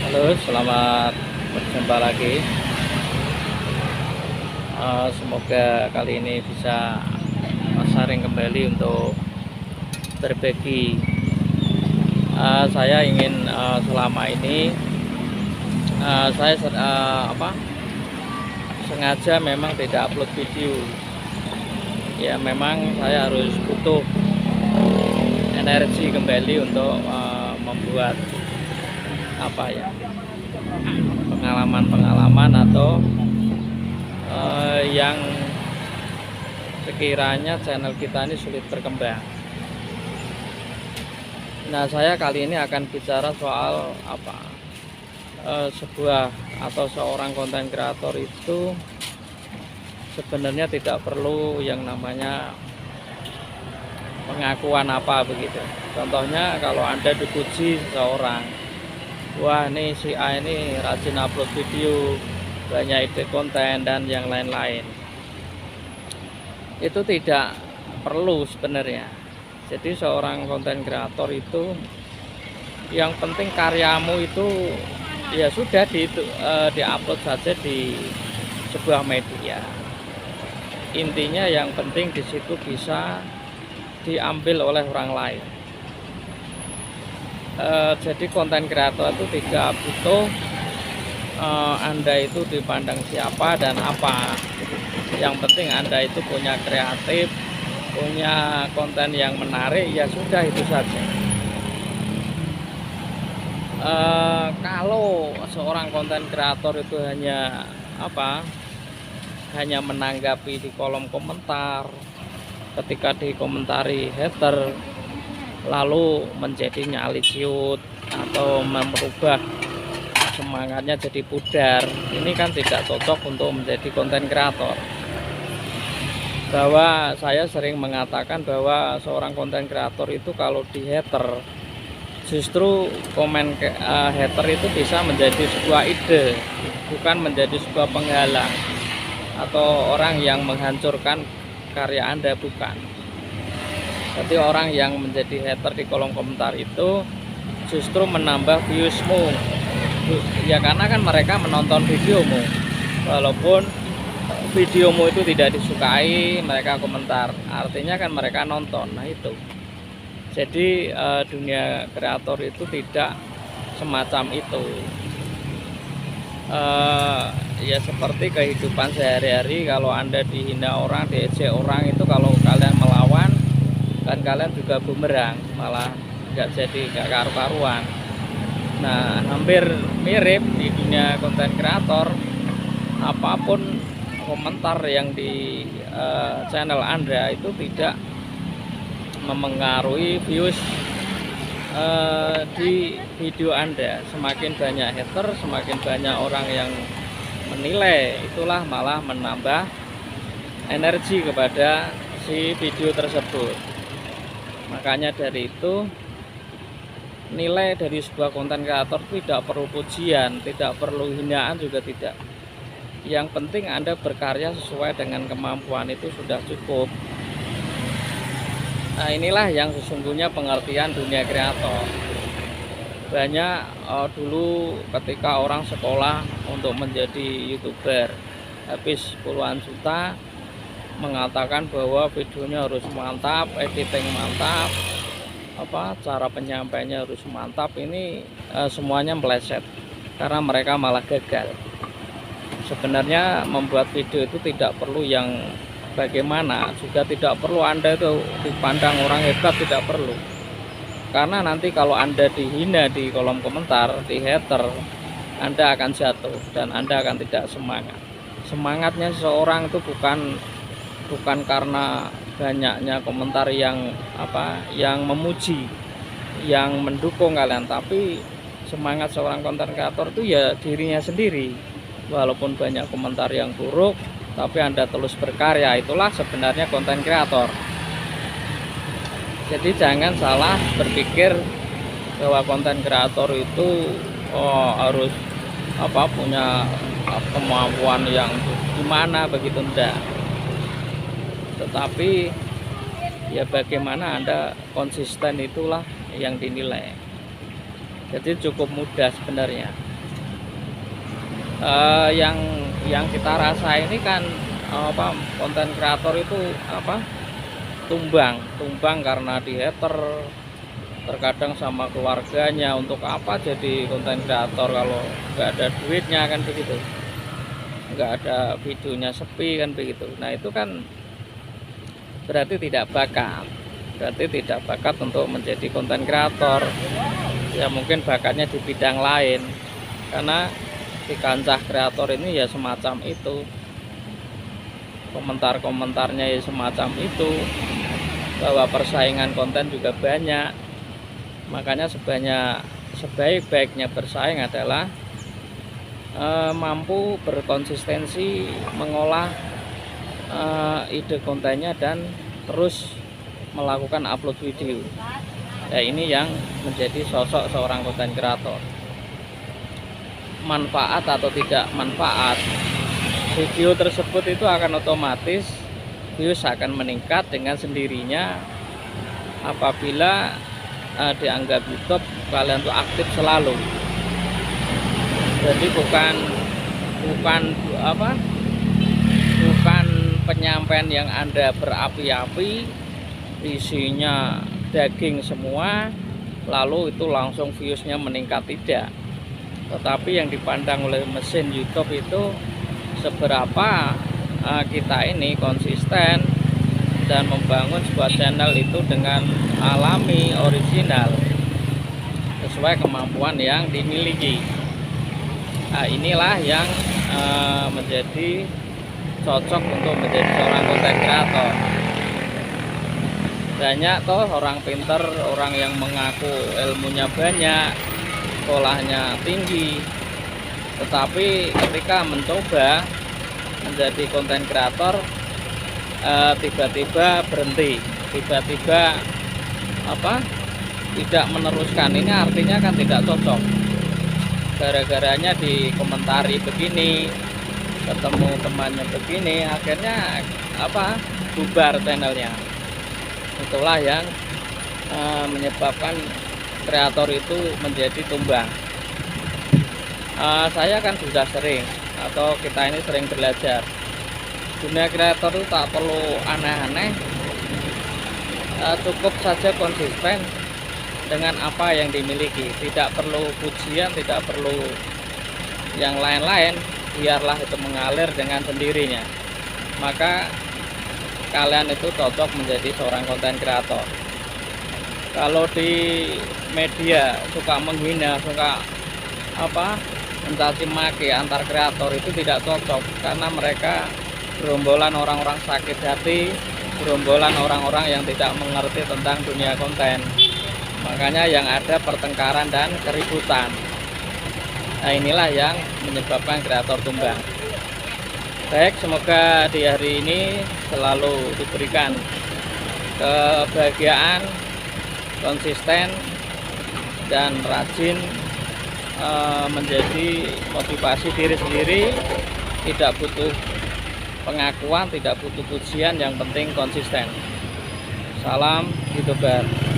Halo, selamat berjumpa lagi. Semoga kali ini bisa sharing kembali untuk berbagi. Saya ingin selama ini saya sengaja memang tidak upload video. Ya, memang saya harus butuh energi kembali untuk membuat pengalaman-pengalaman atau yang sekiranya channel kita ini sulit berkembang. Nah, saya kali ini akan bicara soal sebuah atau seorang konten kreator itu sebenarnya tidak perlu yang namanya pengakuan begitu. Contohnya kalau Anda dipuji seseorang, wah ini si A ini rajin upload video, banyak ide konten dan yang lain-lain, itu tidak perlu sebenarnya. Jadi seorang konten kreator itu yang penting karyamu itu ya sudah diupload saja di sebuah media. Intinya yang penting di situ bisa diambil oleh orang lain. Jadi konten kreator itu tidak butuh Anda itu dipandang siapa dan apa. Yang penting Anda itu punya kreatif, punya konten yang menarik, ya sudah itu saja. Kalau seorang konten kreator itu hanya menanggapi di kolom komentar, ketika dikomentari hater lalu menjadi nyali ciut atau merubah semangatnya jadi pudar, ini kan tidak cocok untuk menjadi konten kreator. Bahwa saya sering mengatakan bahwa seorang konten kreator itu kalau di hater, justru komen hater itu bisa menjadi sebuah ide, bukan menjadi sebuah penghalang atau orang yang menghancurkan karya Anda, bukan. Jadi orang yang menjadi hater di kolom komentar itu justru menambah viewsmu, ya karena kan mereka menonton videomu, walaupun videomu itu tidak disukai, mereka komentar, artinya kan mereka nonton. Nah itu, jadi dunia kreator itu tidak semacam itu. Ya seperti kehidupan sehari-hari, kalau Anda dihina orang, diejek orang, itu kalau kalian melawan kan kalian juga bumerang, malah nggak karu-karuan. Nah, hampir mirip di dunia konten kreator. Apapun komentar yang di channel Anda itu tidak memengaruhi views di video Anda. Semakin banyak hater, semakin banyak orang yang menilai, itulah malah menambah energi kepada si video tersebut. Makanya dari itu, nilai dari sebuah konten kreator tidak perlu pujian, tidak perlu hinaan juga tidak. Yang penting Anda berkarya sesuai dengan kemampuan, itu sudah cukup. Nah, inilah yang sesungguhnya pengertian dunia kreator. Banyak dulu ketika orang sekolah untuk menjadi YouTuber, habis puluhan juta, mengatakan bahwa videonya harus mantap, editing mantap, cara penyampaiannya harus mantap. Ini semuanya meleset karena mereka malah gagal. Sebenarnya membuat video itu tidak perlu yang bagaimana, juga tidak perlu Anda itu dipandang orang hebat, tidak perlu. Karena nanti kalau Anda dihina di kolom komentar, di hater, Anda akan jatuh dan Anda akan tidak semangat. Semangatnya seseorang itu bukan karena banyaknya komentar yang memuji, yang mendukung kalian, tapi semangat seorang konten kreator itu ya dirinya sendiri. Walaupun banyak komentar yang buruk, tapi Anda terus berkarya, itulah sebenarnya konten kreator. Jadi jangan salah berpikir bahwa konten kreator itu harus punya kemampuan yang gimana begitu, enggak. Tetapi ya bagaimana Anda konsisten, itulah yang dinilai. Jadi cukup mudah sebenarnya. Yang kita rasa ini kan konten kreator itu tumbang karena di hater, terkadang sama keluarganya. Untuk apa jadi konten kreator kalau nggak ada duitnya, kan begitu, nggak ada videonya sepi, kan begitu. Nah itu kan berarti tidak bakat untuk menjadi konten kreator. Ya mungkin bakatnya di bidang lain, karena di kancah kreator ini ya semacam itu, komentar-komentarnya ya semacam itu, bahwa persaingan konten juga banyak. Makanya sebaik-baiknya bersaing adalah mampu berkonsistensi mengolah ide kontennya dan terus melakukan upload video. Ya ini yang menjadi sosok seorang konten kreator. Manfaat atau tidak manfaat, video tersebut itu akan otomatis views akan meningkat dengan sendirinya apabila dianggap YouTube kalian tuh aktif selalu. Jadi bukan penyampaian yang Anda berapi-api, isinya daging semua, lalu itu langsung viewsnya meningkat, tidak. Tetapi yang dipandang oleh mesin YouTube itu seberapa kita ini konsisten dan membangun sebuah channel itu dengan alami, original, sesuai kemampuan yang dimiliki. Nah, inilah yang menjadi cocok untuk menjadi seorang konten kreator. Banyak toh orang pinter, orang yang mengaku ilmunya banyak, sekolahnya tinggi, tetapi ketika mencoba menjadi konten kreator tiba-tiba berhenti, tiba-tiba tidak meneruskan. Ini artinya kan tidak cocok. Gara-garanya dikomentari begini, ketemu temannya begini, akhirnya bubar channelnya. Itulah yang menyebabkan kreator itu menjadi tumbang. Saya kan sudah sering, atau kita ini sering belajar, dunia kreator itu tak perlu aneh-aneh, cukup saja konsisten dengan apa yang dimiliki, tidak perlu pujian, tidak perlu yang lain-lain, biarlah itu mengalir dengan sendirinya. Maka kalian itu cocok menjadi seorang konten kreator. Kalau di media suka menghina, suka mencaci maki antar kreator, itu tidak cocok, karena mereka gerombolan orang-orang sakit hati, gerombolan orang-orang yang tidak mengerti tentang dunia konten. Makanya yang ada pertengkaran dan keributan. Nah inilah yang menyebabkan kreator tumbang. Baik, semoga di hari ini selalu diberikan kebahagiaan, konsisten, dan rajin menjadi motivasi diri sendiri. Tidak butuh pengakuan, tidak butuh pujian, yang penting konsisten. Salam YouTuber.